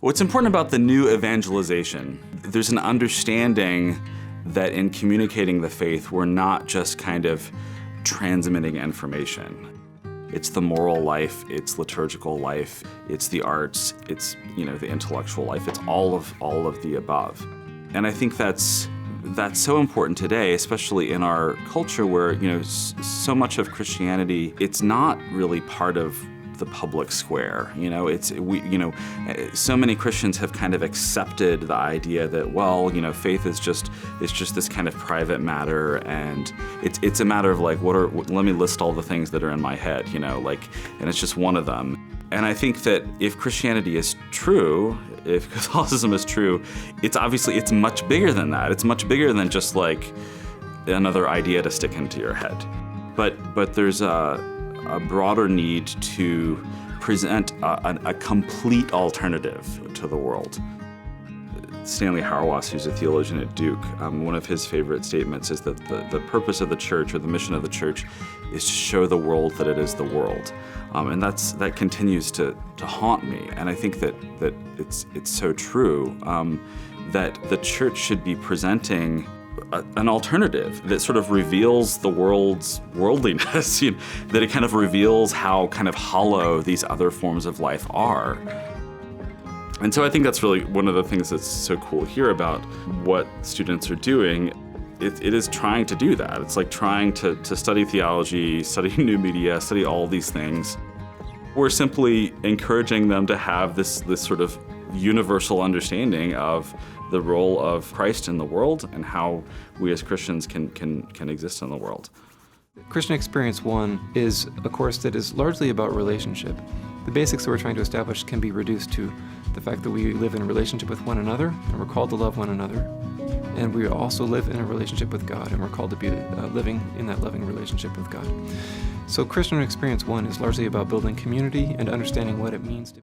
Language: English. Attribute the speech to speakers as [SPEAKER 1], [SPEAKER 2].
[SPEAKER 1] What's important about the new evangelization, there's an understanding that in communicating the faith, we're not just kind of transmitting information. It's the moral life, it's liturgical life, it's the arts, it's the intellectual life, it's all of the above. And I think that's so important today, especially in our culture where so much of Christianity, it's not really part of the public square. So many Christians have kind of accepted the idea that faith is just this kind of private matter, and it's a matter of let me list all the things that are in my head, and it's just one of them. And I think that if Christianity is true, if Catholicism is true, it's much bigger than that. It's much bigger than just another idea to stick into your head. But there's a broader need to present a complete alternative to the world. Stanley Hauerwas, who's a theologian at Duke, one of his favorite statements is that the purpose of the church, or the mission of the church, is to show the world that it is the world. And that continues to haunt me. And I think that it's so true that the church should be presenting an alternative that sort of reveals the world's worldliness, that it kind of reveals how kind of hollow these other forms of life are. And so I think that's really one of the things that's so cool here about what students are doing. It is trying to do that. It's like trying to study theology, study new media, study all these things. We're simply encouraging them to have this sort of universal understanding of the role of Christ in the world and how we as Christians can exist in the world.
[SPEAKER 2] Christian Experience 1 is a course that is largely about relationship. The basics that we're trying to establish can be reduced to the fact that we live in a relationship with one another, and we're called to love one another. And we also live in a relationship with God, and we're called to be living in that loving relationship with God. So Christian Experience 1 is largely about building community and understanding what it means to